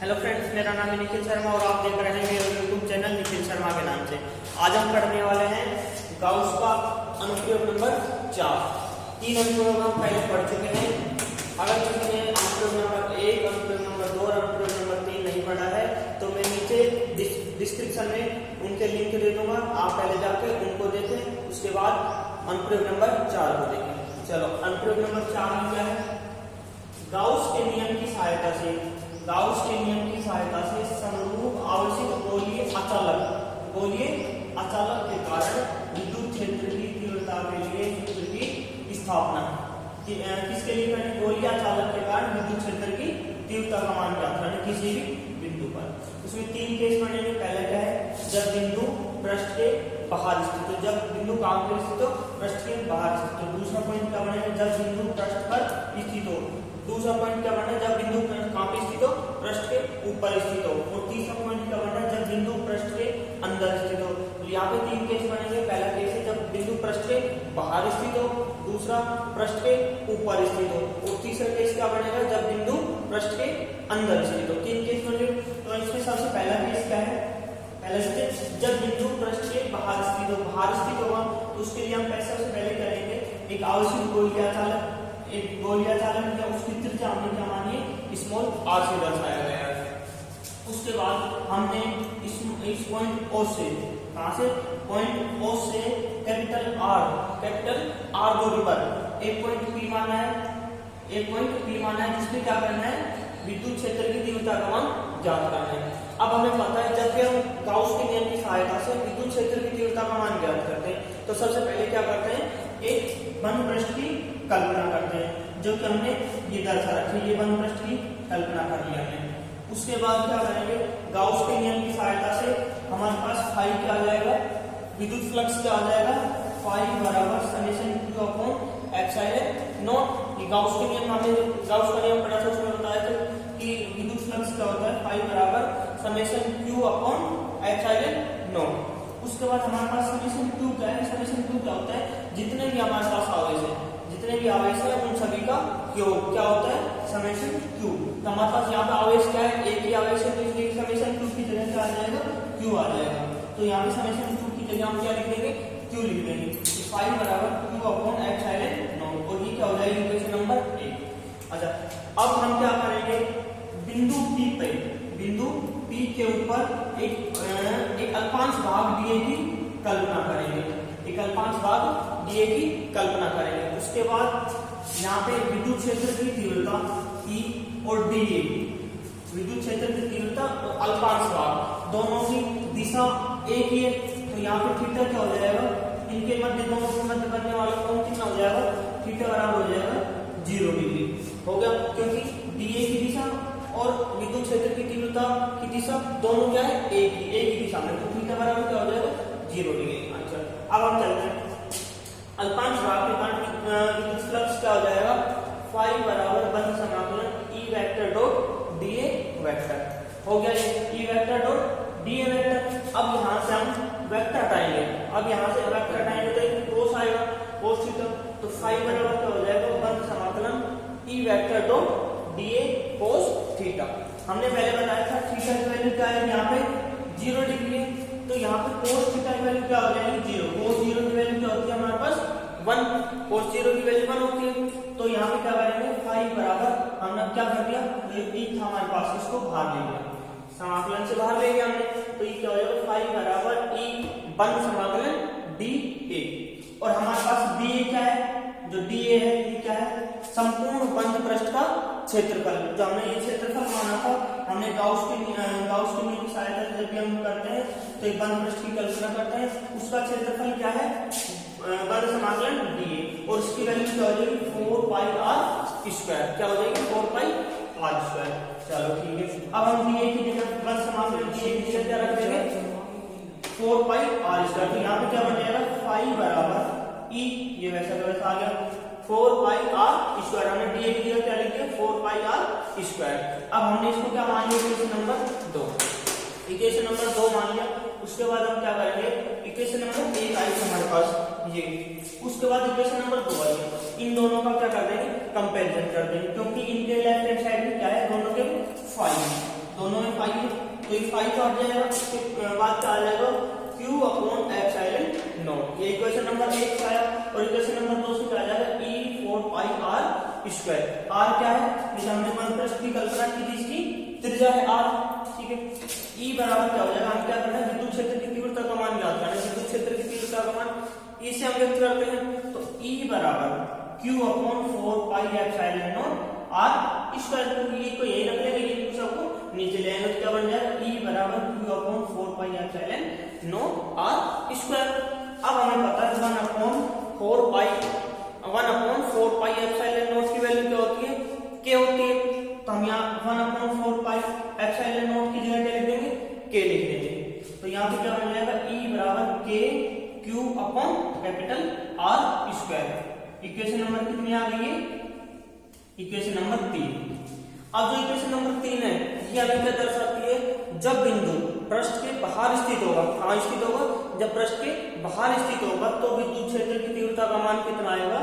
Hello friends, मेरा नाम है निखिल शर्मा और आप देख रहे हैं मेरे यूट्यूब चैनल निखिल शर्मा के नाम से। आज हम पढ़ने वाले हैं गाउस का अनुप्रयोग नंबर 4। 3 अनुप्रयोग हम पहले पढ़ चुके हैं। अगर किसी ने अनुप्रयोग नंबर 1, अनुप्रयोग नंबर 2 और अनुप्रयोग नंबर 3 नहीं पढ़ा है तो मैं नीचे डिस्क्रिप्शन में उनके लिंक दे दूंगा, आप पहले जाके उनको देखें, उसके बाद अनुप्रयोग नंबर 4 को देखें। चलो, अनुप्रयोग नंबर 4 में क्या है? गाउस के नियम की सहायता से समरूप आवेशित गोलीय अचालक के कारण विद्युत क्षेत्र की तीव्रता के लिए सूत्र की स्थापना। किसके लिए करें? गोलीय अचालक के कारण विद्युत क्षेत्र की तीव्रता का मान ज्ञात करना किसी भी बिंदु पर। उसमें 3 केस बनेंगे। पहला क्या है? जब बिंदु पृष्ठ के बाहर स्थित हो, जब बिंदु कहां पर स्थित हो? पृष्ठ के बाहर स्थित हो। दूसरा पॉइंट क्या बनेगा? जब बिंदु पृष्ठ पर स्थित हो। दूसरा पॉइंट क्या बना? जब बिंदु कहां पे स्थित हो? पृष्ठ के ऊपर स्थित हो। और तीसरा पॉइंट क्या बना? जब बिंदु पृष्ठ के अंदर स्थित हो। तो यहाँ पे 3 केस बनेंगे। पहला केस है जब बिंदु पृष्ठ के बाहर स्थित हो, दूसरा पृष्ठ के ऊपर स्थित हो, और तीसरा केस क्या बनेगा? जब बिंदु पृष्ठ के अंदर स्थित हो। 3 केस बनेंगे। तो इसमें सबसे पहला केस क्या है? पहला स्थित जब बिंदु पृष्ठ के बाहर स्थित हो। बाहर स्थित होगा तो उसके लिए हम सबसे पहले करेंगे एक आवेशित गोलीय अचालक। एक गोलीय अचालक है, उसकी त्रिज्या हमने क्या मानी है? स्मॉल आर से दर्शाया गया है। उसके बाद हमने इस पॉइंट ओ से, कहां से? पॉइंट ओ से कैपिटल आर दूरी पर एक पॉइंट पी माना है, जिसमें क्या करना है? विद्युत क्षेत्र की तीव्रता का मान ज्ञात करना है। अब हमें पता है जब भी हम गाउस के नियम की सहायता से विद्युत क्षेत्र की तीव्रता का मान ज्ञात करते हैं तो सबसे पहले क्या करते हैं? एक बंद पृष्ठ की कल्पना करते हैं, जो कि हमने ये दर्शा रखी है। ये बंद पृष्ठ की कल्पना कर लिया हमने। उसके बाद क्या करेंगे? गाउस के नियम की सहायता से हमारे पास फाई क्या आ जाएगा? विद्युत फ्लक्स क्या आ जाएगा? फाई बराबर summation q upon epsilon not. ये गाउस के नियम, हमने गाउस का नियम पढ़ा था, उसमें बताया था कि विद्युत फ्लक्स क्या होता है? फाई बराबर summation q upon epsilon not. उसके बाद हमारे पास समेशन q क्या है? समेशन q क्या होता है? जितने भी हमारे पास आवेश है उन सभी का योग क्या होता है? Summation q। तो हमारे पास यहाँ पे आवेश क्या है? एक ही आवेश है, तो इसलिए समेशन q की जगह क्या आ जाएगा? q आ जाएगा। तो यहाँ पे समेशन q की जगह हम क्या लिख देंगे? q लिख देंगे। फाई बराबर q अपॉन एप्सिलॉन नॉट, और ये क्या हो जाएगी? Equation number 1। अच्छा, अब हम क्या करेंगे? बिंदु P के ऊपर एक अल्पांश भाग dA की कल्पना करेंगे। उसके बाद यहाँ पे विद्युत क्षेत्र की तीव्रता E और dA, विद्युत क्षेत्र की तीव्रता और अल्पांश भाग दोनों की दिशा एक ही है। तो यहाँ पे थीटा क्या हो जाएगा? इनके मध्य, दोनों के मध्य बनने वाला कोण कितना हो जाएगा? थीटा बराबर हो जाएगा 0 डिग्री हो गया, क्योंकि dA की दिशा और विद्युत क्षेत्र की तीव्रता की दिशा दोनों क्या है? एक ही दिशा में। तो थीटा बराबर क्या हो जाएगा? 0 डिग्री। अच्छा, अब हम चलते हैं अल्पांश भाग के कारण विद्युत फ्लक्स क्या हो जाएगा? फाई बराबर बंद समाकलन E vector dot dA vector हो गया। E vector dot dA vector. अब यहाँ से हम वेक्टर हटाएंगे तो एक कोस आएगा, कोस थीटा। तो फाई बराबर क्या हो जाएगा? बंद समाकलन E vector dot dA cos theta. हमने पहले बताया था थीटा की वैल्यू क्या है? यहाँ पे 0 डिग्री है, तो यहाँ पे कोस थीटा की वैल्यू क्या हो जाएगी? 0। कोस 0 की वैल्यू क्या होती है हमारे पास? 1। कोस 0 की वैल्यू 1 होती है। तो यहाँ पे क्या करेंगे? फाई बराबर हमने क्या कर दिया? ये था हमारे पास, इसको बाहर ले लिया, समाकलन से बाहर ले गया हमने। तो ये क्या हो जाएगा? फाई बराबर E बंद समाकलन dA। और हमारे पास dA क्या है? जो dA है ये क्या है? संपूर्ण बंद पृष्ठ का क्षेत्रफल। जो हमने ये क्षेत्रफल माना था, हमने गाउस के नियम की सहायता से जब भी हम करते हैं तो एक बंद पृष्ठ की कल्पना करते हैं, उसका क्षेत्रफल क्या है? बंद समाकलन dA, और इसकी वैल्यू क्या हो जाएगी? 4 पाई r स्क्वायर। क्या हो जाएगी? 4 पाई r स्क्वायर। चलो ठीक है। अब हम dA की जगह बंद समाकलन dA की जगह क्या रख देंगे? 4 पाई r स्क्वायर। तो यहाँ पे क्या बन जाएगा? फाई बराबर E, ये वैसा का वैसा आ गया, 4 पाई r स्क्वायर। हमने dA की जगह क्या लिख दिया? 4 पाई r स्क्वायर। अब हमने इसको क्या मान लिया? Equation number 2। इक्वेशन नंबर 2 मान लिया। उसके बाद हम क्या करेंगे? इक्वेशन नंबर 1 आई हमारे पास ये, उसके बाद इक्वेशन नंबर 2 आई। इन दोनों का क्या कर देंगे? कंपैरिजन कर देंगे, क्योंकि इनके लेफ्ट हैंड साइड में क्या है? दोनों के फाई तो ये फाई तो हट जाएगा, उसके बाद क्या आ जाएगा Q अपॉन एप्सिलॉन नॉट। ये इक्वेशन नंबर 1 से आया। और इक्वेशन नंबर 2 से क्या आ जाएगा E 4 पाई r स्क्वायर। r क्या है, जैसे हमने बंद पृष्ठ की कल्पना की थी, इसकी त्रिज्या है r, ठीक है। E बराबर क्या हो जाएगा, हम क्या करना है, विद्युत क्षेत्र की तीव्रता का मान ज्ञात करना है। विद्युत क्षेत्र की तीव्रता का मान E से हम व्यक्त करते हैं, तो E बराबर Q upon 4 pi epsilon not r square. तो E को यही रख लेंगे, ये सबको नीचे ले आएंगे, तो क्या बन जाएगा E बराबर Q upon 4 pi epsilon not r square. अब हमें पता है 1 अपॉन 4 पाई एप्सिलॉन नॉट की वैल्यू क्या होती है, k होती है। तो हम यहाँ 1 अपॉन 4 पाई एप्सिलॉन नॉट की जगह क्या लिख देंगे, k लिख देंगे। तो यहाँ पे क्या बन जाएगा E बराबर k Q upon capital R square. Equation number कितनी आ गई है, इक्वेशन नंबर 3। अब जो इक्वेशन नंबर 3 है ये हमें क्या दर्शाती है, जब बिंदु पृष्ठ के बाहर स्थित होगा, कहाँ स्थित होगा, जब पृष्ठ के बाहर स्थित होगा तो विद्युत क्षेत्र की तीव्रता का मान कितना आएगा,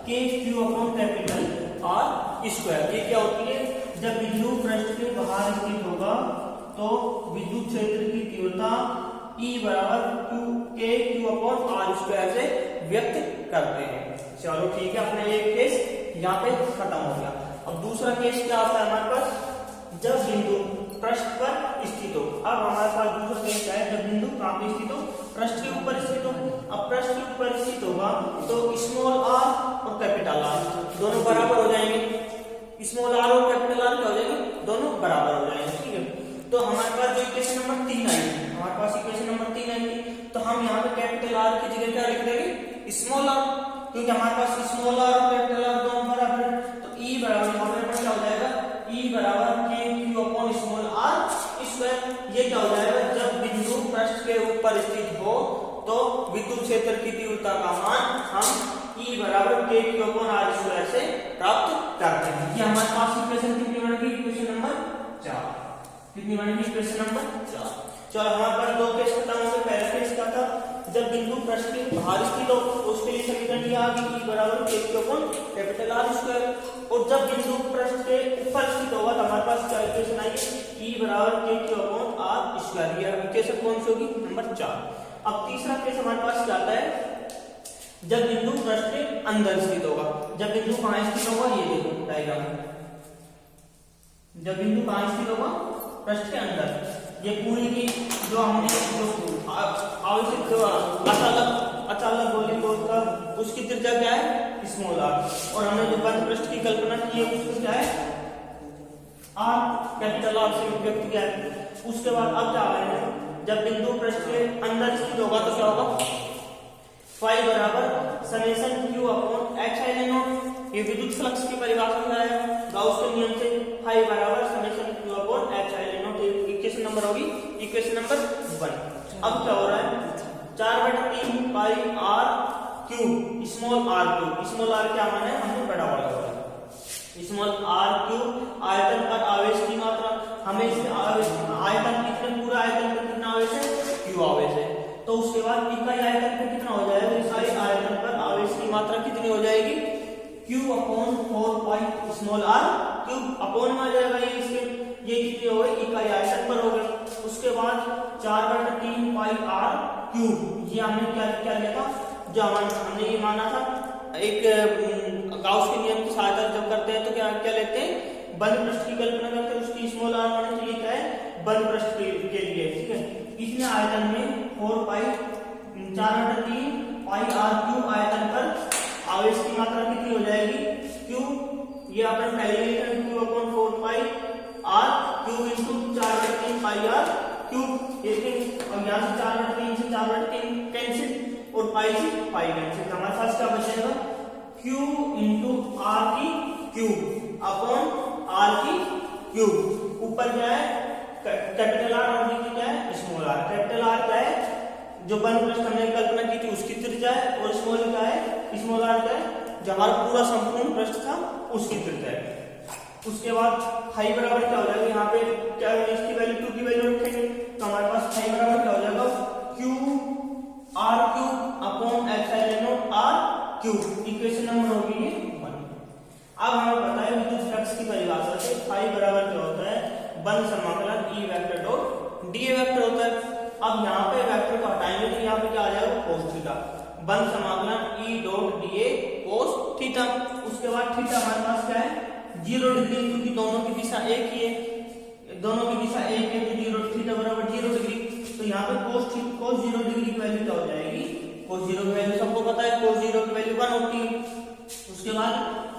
k Q upon capital R square. ये क्या होती है, जब बिंदु पृष्ठ के बाहर स्थित होगा तो विद्युत क्षेत्र की तीव्रता E बराबर k Q upon R square से व्यक्त करते हैं। चलो ठीक है, अपना ये केस यहाँ पे खत्म हो गया। अब दूसरा केस क्या आता है हमारे पास, जब बिंदु पृष्ठ पर स्थित हो। अब हमारे पास दूसरा केस क्या है, जब बिंदु कहाँ पे स्थित हो, पृष्ठ के ऊपर स्थित हो। अब पृष्ठ के ऊपर स्थित होगा तो स्मॉल r और कैपिटल R दोनों बराबर हो जाएंगे। स्मॉल r और कैपिटल R क्या हो जाएंगे, दोनों बराबर हो जाएंगे, ठीक है। तो हमारे पास जो इक्वेशन नंबर 3 आई, हमारे पास इक्वेशन नंबर 3 आई, तो हम यहाँ पे कैपिटल R की जगह क्या लिख देंगे, स्मॉल r, क्योंकि हमारे पास स्मॉल r और कैपिटल R दोनों बराबर है। तो E बराबर यहाँ पे क्या हो जाएगा, E बराबर k Q upon small r square. ये क्या हो जाएगा, जब बिंदु पृष्ठ के ऊपर स्थित हो तो विद्युत क्षेत्र की तीव्रता का मान हम E बराबर k Q upon r square से प्राप्त करते हैं। ये हमारे पास इक्वेशन कितनी बनेगी, इक्वेशन नंबर 4। कितनी बनेगी, इक्वेशन नंबर 4। चलो हमारे पास दो केस खत्म हो गए। पहला केस क्या था, जब बिंदु पृष्ठ के बाहर स्थित हो, उसके लिए समीकरण ये आ गई E बराबर k Q upon capital R square. और जब बिंदु पृष्ठ के ऊपर स्थित होगा तो हमारे पास क्या इक्वेशन आएगी, E बराबर k Q upon R square. ये इक्वेशन कौन सी होगी, नंबर 4। अब तीसरा केस हमारे पास क्या आता है, जब बिंदु पृष्ठ के अंदर स्थित होगा। जब बिंदु कहाँ स्थित होगा, ये देखो डायग्राम में, जब बिंदु कहाँ स्थित होगा, पृष्ठ के अंदर। ये पूरी की जो हमने जो आवश्यक अचालक गोलीकोण का उसकी त्रिज्या क्या है, स्मॉल r, और हमने जो बंद पृष्ठ की कल्पना की है उसको क्या है, r कैपिटल R से व्यक्त किया है। उसके बाद अब क्या है, जब बिंदु पृष्ठ के अंदर स्थित होगा तो क्या होगा, फाई बराबर summation Q upon epsilon not. ये विद्युत फ्लक्स की परिभाषा में आया गाउस के नियम से, फाई बराबर summation Q upon epsilon not. Equation number होगी इक्वेशन नंबर 1। अब क्या हो रहा है, 4/3 पाई r cube small r cube. Small r क्या माना है, हमने बड़ा वाला बोला स्मॉल r क्यूब आयतन पर आवेश की मात्रा। हमें इस आयतन कितने, पूरा आयतन पर कितना आवेश है, q आवेश है। तो उसके बाद इकाई आयतन पर कितना हो जाएगा, इकाई आयतन पर आवेश की मात्रा कितनी हो जाएगी, q upon 4 pi small r cube. Upon में आ जाएगा ये, इसके ये कितनी हो गई, इकाई आयतन पर हो गई। उसके बाद 4/3 पाई r क्यूब। ये हमने क्या लिया था, जो हमने ये माना था, एक गाउस के नियम की सहायता जब करते हैं तो क्या लेते हैं, बंद पृष्ठ की कल्पना करते हैं, उसकी स्मॉल r माने तो ये क्या है, बंद पृष्ठ के लिए, ठीक है। इसने आयतन में 4/3 पाई r क्यूब आयतन पर आवेश की मात्रा कितनी हो जाएगी, q। ये अपन पहले लिखा है, q अपॉन 4 पाई r क्यूब इंटू 4/3 पाई r क्यूब। और यहाँ से 4/3 से 4/3 कैंसिल और पाई से पाई कैंसिल। हमारे पास क्या बचेगा, q इंटू r की क्यूब अपॉन r की क्यूब। ऊपर क्या है, कैपिटल R और नीचे क्या है, स्मॉल r। कैपिटल R क्या है, जो बंद पृष्ठ हमने कल्पना की थी उसकी त्रिज्या है, और स्मॉल क्या है, स्मॉल r क्या है, जो हमारा पूरा संपूर्ण पृष्ठ था उसकी त्रिज्या है। उसके बाद फाई बराबर क्या हो जाएगा, यहाँ पे क्या इसकी वैल्यू 2 की वैल्यू रखेंगे, तो हमारे पास फाई बराबर क्या हो जाएगा, q r cube upon epsilon not r cube. Equation number होगी 1। अब हमें पता है विद्युत फ्लक्स की परिभाषा से फाई बराबर क्या होता है, बंद समाकलन E vector dot D vector होता है। अब यहाँ पे वेक्टर को हटाएंगे तो यहाँ पे क्या आ जाएगा कोस थीटा, बंद समाकलन E dot D A cos theta. उसके बाद थीटा हमारे पास क्या है 0 डिग्री, क्योंकि दोनों की दिशा एक ही है, दोनों की दिशा एक है तो 0 थीटा बराबर 0 डिग्री। तो यहाँ पे कोस 0 डिग्री की वैल्यू क्या हो जाएगी, कोस 0 की वैल्यू सबको पता है, कोस 0 की वैल्यू 1 होती है। उसके बाद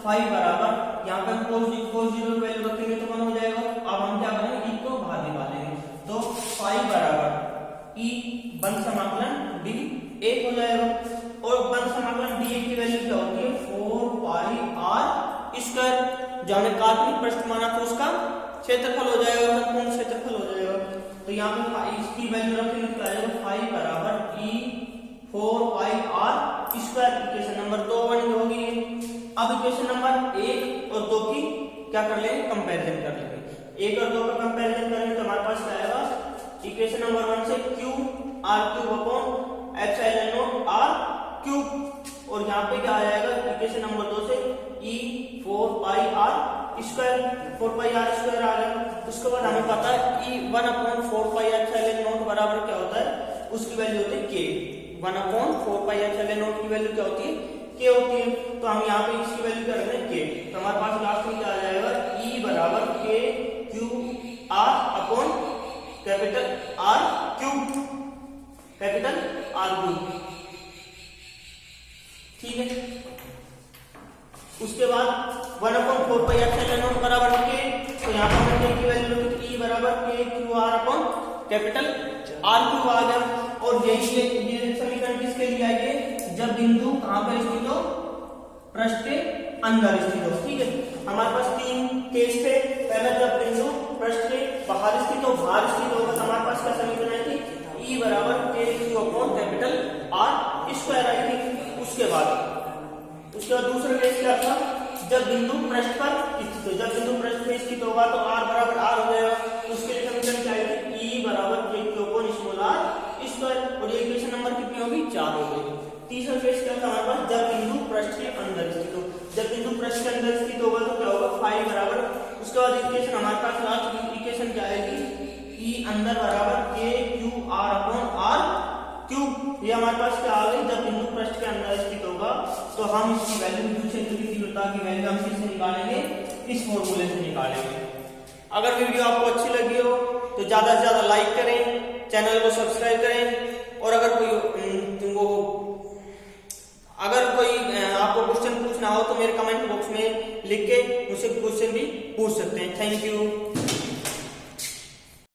फाई बराबर यहाँ पे हम कोस 0 की वैल्यू रखेंगे तो 1 हो जाएगा। अब हम क्या करेंगे ई को बाहर निकालेंगे तो फाई बराबर ई बंद समाकलन डी 1 हो जाएगा। और बंद समाकलन डी की वैल्यू क्या होती है 4 पाई आर स्क्वायर, जो हमने काल्पनिक पृष्ठ माना था उसका क्षेत्रफल हो जाएगा, संपूर्ण क्षेत्रफल हो जाएगा। तो यहाँ पे इसकी वैल्यू रखेंगे तो आएगा फाई बराबर ई 4 pi R square. Equation number 2 बनी होगी। अब इक्वेशन नंबर 1 और 2 की क्या कर लेंगे, कंपैरिजन कर लेंगे। 1 और 2 का कंपैरिजन करेंगे तो हमारे पास क्या आएगा, इक्वेशन नंबर 1 से q r cube upon epsilon naught r cube, और यहाँ पे क्या आ जाएगा इक्वेशन नंबर 2 से E 4 pi R square, 4 pi R square आ जाएगा। उसके बाद हमें पता है E 1 upon 4 pi epsilon naught बराबर क्या होता है, उसकी वैल्यू होती है के। 1 अपॉन 4 पाई एप्सिलॉन नॉट की वैल्यू क्या होती है, के होती है। तो हम यहाँ पे इसकी वैल्यू क्या रख रहे हैं, के। तो हमारे पास लास्ट में क्या आ जाएगा, ई बराबर के Q R upon capital R cube, capital R cube, ठीक है। उसके बाद 1 अपॉन 4 पाई एप्सिलॉन नॉट बराबर के, तो यहाँ पर हमने की वैल्यू रखी ई बराबर के Q R upon capital R cube आ गया। और ये समीकरण किसके लिए आएंगे, जब बिंदु कहां पर स्थित हो, पृष्ठ के अंदर स्थित हो, ठीक है। हमारे पास 3 केस थे। पहला जब बिंदु पृष्ठ के बाहर स्थित हो, बाहर स्थित होगा तो हमारे पास क्या समीकरण आई थी, ई बराबर के Q upon capital R square आई थी। उसके बाद दूसरा केस क्या था, जब बिंदु पृष्ठ पर स्थित हो, जब बिंदु पृष्ठ पे स्थित होगा तो आर बराबर आर हो जाएगा। उसके लिए समीकरण क्या आएगी, ई बराबर के Q upon small r square, और ये इक्वेशन नंबर कितनी होगी 4 हो गई। तीसरा केस क्या था हमारे पास, जब बिंदु पृष्ठ के अंदर स्थित हो, जब बिंदु पृष्ठ के अंदर स्थित होगा तो क्या होगा फाई बराबर, उसके बाद इक्वेशन हमारे पास लास्ट इक्वेशन क्या आएगी, ई अंदर बराबर के Q R upon r cube. ये हमारे पास क्या आ गई, जब बिंदु पृष्ठ के अंदर स्थित होगा तो हम इसकी वैल्यू विद्युत क्षेत्र की तीव्रता की वैल्यू हम किससे निकालेंगे, इस फॉर्मूले से निकालेंगे। अगर वीडियो आपको अच्छी लगी हो तो ज्यादा से ज्यादा लाइक करें, चैनल को सब्सक्राइब करें, और अगर कोई आपको क्वेश्चन पूछना हो तो मेरे कमेंट बॉक्स में लिख के मुझसे क्वेश्चन भी पूछ सकते हैं। Thank you.